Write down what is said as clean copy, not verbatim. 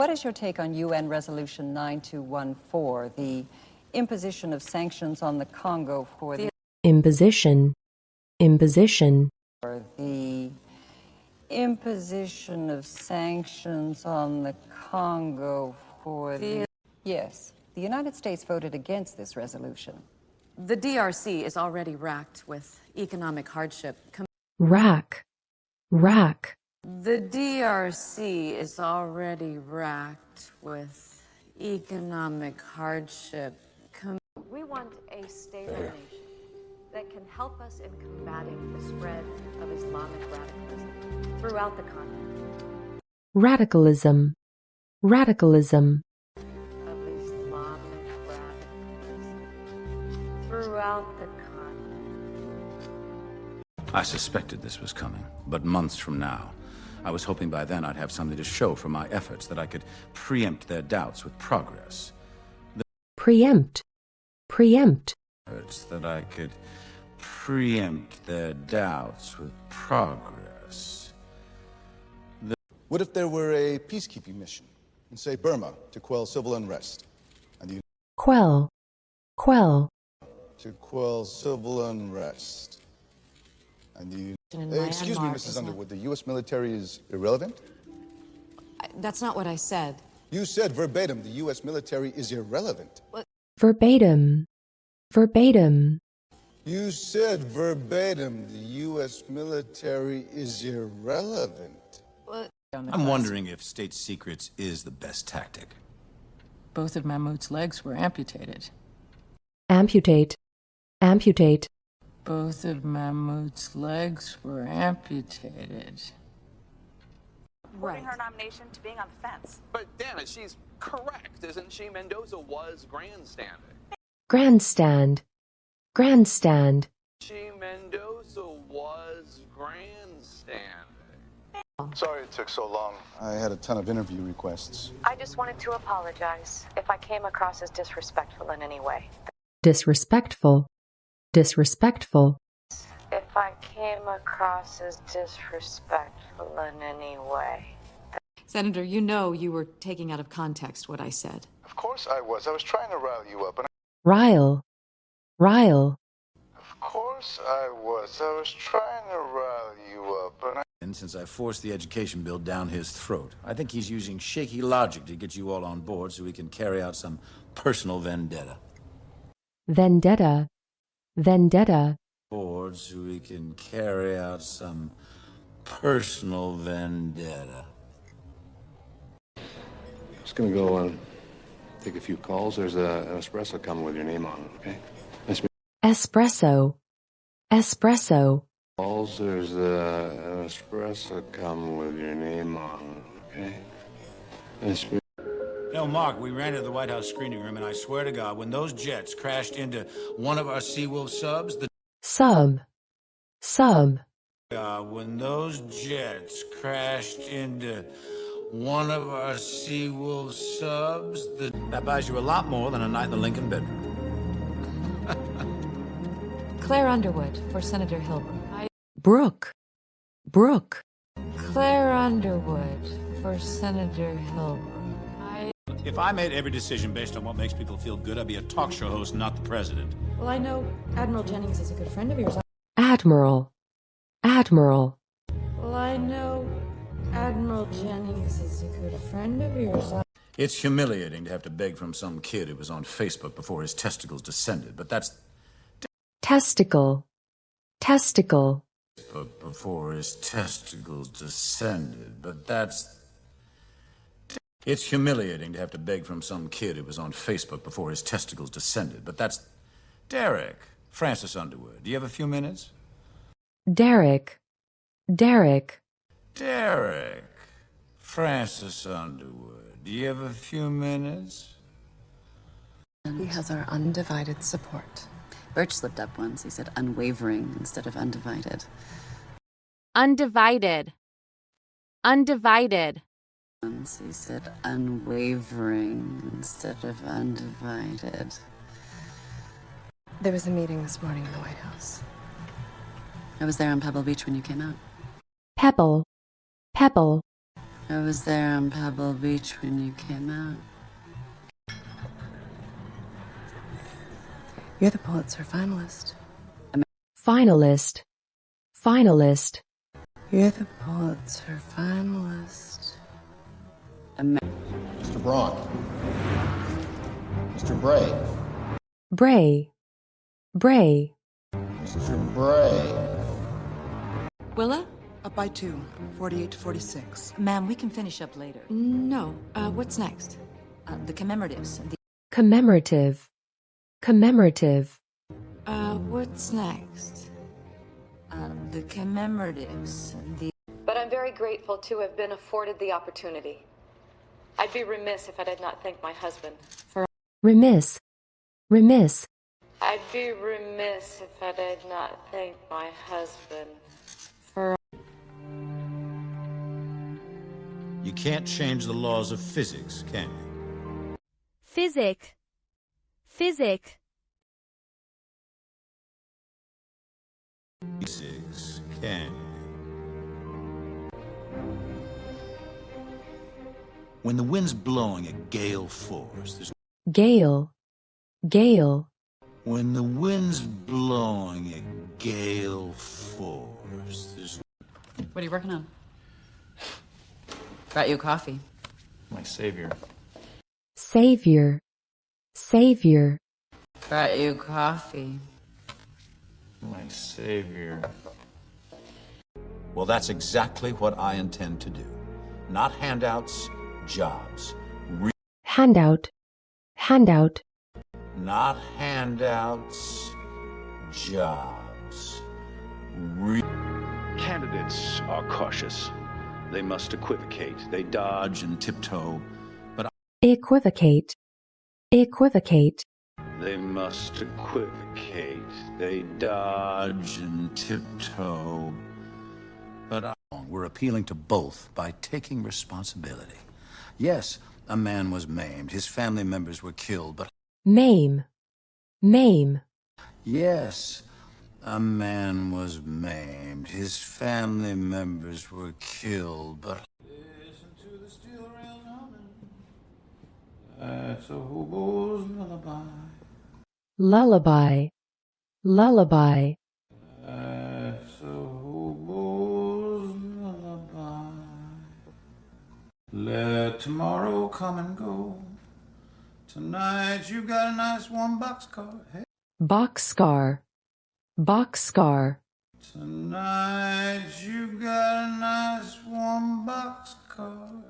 What is your take on UN Resolution 9214, the imposition of sanctions on the Congo for the Imposition. the imposition of sanctions on the Congo for the... Yes, the United States voted against this resolution. The DRC is already racked with economic hardship. Rack. The DRC is already racked with economic hardship. We want a stable nation that can help us in combating the spread of Islamic radicalism throughout the continent. Radicalism. Of Islamic radicalism throughout the continent. I suspected this was coming, but months from now. I was hoping by then I'd have something to show for my efforts, that I could preempt their doubts with progress. Preempt. That I could preempt their doubts with progress. What if there were a peacekeeping mission in, say, Burma to quell civil unrest? And Quell. to quell civil unrest. And you... excuse me, Mrs. Underwood, the U.S. military is irrelevant? That's not what I said. You said verbatim the U.S. military is irrelevant. Verbatim. You said verbatim the U.S. military is irrelevant. I'm wondering if state secrets is the best tactic. Both of Mahmoud's legs were amputated. Amputate. Both of Mahmoud's legs were amputated. Moving her nomination to being on the fence. But Dana, she's correct, isn't she? Mendoza was grandstanding. Grandstand. Mendoza was grandstanding. Sorry it took so long. I had a ton of interview requests. I just wanted to apologize if I came across as disrespectful in any way. Disrespectful. If I came across as disrespectful in any way. Senator, you know you were taking out of context what I said. Of course I was. I was trying to rile you up. And Rile. Of course I was. I was trying to rile you up. And since I forced the education bill down his throat, I think he's using shaky logic to get you all on board so he can carry out some personal vendetta. Board so he can carry out some personal vendetta. Just gonna go and take a few calls. There's an espresso coming with your name on it, okay? Espresso. Calls, there's an espresso coming with your name on it, okay? No, Mark, we ran to the White House screening room, and I swear to God, when those jets crashed into one of our Seawolf subs, when those jets crashed into one of our Seawolf subs, that buys you a lot more than a night in the Lincoln bedroom. Claire Underwood for Senator Hilbrook. Brooke. Claire Underwood for Senator Hilbrook. If I made every decision based on what makes people feel good, I'd be a talk show host, not the president. Well, I know Admiral Jennings is a good friend of yours. Admiral. Well, I know Admiral Jennings is a good friend of yours. It's humiliating to have to beg from some kid who was on Facebook before his testicles descended, but that's... Testicle. Before his testicles descended, but that's... It's humiliating to have to beg from some kid who was on Facebook before his testicles descended, but that's... Derek, Francis Underwood, do you have a few minutes? Derek. Francis Underwood, do you have a few minutes? He has our undivided support. Birch slipped up once. He said unwavering instead of undivided. Undivided. Once he said unwavering instead of undivided. There was a meeting this morning in the White House. I was there on Pebble Beach when you came out. Pebble. I was there on Pebble Beach when you came out. You're the Pulitzer finalist. Finalist. Finalist. You're the Pulitzer finalist. Mr. Braun. Mr. Bray. Bray. Bray. Mr. Bray. Willa? Up by 2, 48 to 46. Ma'am, we can finish up later. No. What's next? The commemoratives. Commemorative. Commemorative. What's next? The commemoratives. But I'm very grateful to have been afforded the opportunity. I'd be remiss if I did not thank my husband for... Remiss. Remiss. I'd be remiss if I did not thank my husband for... You can't change the laws of physics, can you? Physic. Physic. Physics, can you? When the wind's blowing at gale force, there's... Gale. Gale. When the wind's blowing at gale force, there's... What are you working on? Brought you a coffee. My savior. Savior. Savior. Brought you coffee. My savior. Well, that's exactly what I intend to do. Not handouts, jobs. Handout. Handout. Not handouts, jobs. Candidates are cautious. They must equivocate. They dodge and tiptoe. But Equivocate. Equivocate. they must equivocate. They dodge and tiptoe. But we're appealing to both by taking responsibility. Yes, a man was maimed. His family members were killed, but... Maim. Maim. Yes, a man was maimed. His family members were killed, but... Listen to the steel rails humming. That's a hobo's lullaby. Lullaby. Lullaby. That's a hobo's lullaby. Let tomorrow come and go. Tonight you got a nice warm boxcar. Hey. Boxcar. Boxcar. Tonight you got a nice warm boxcar.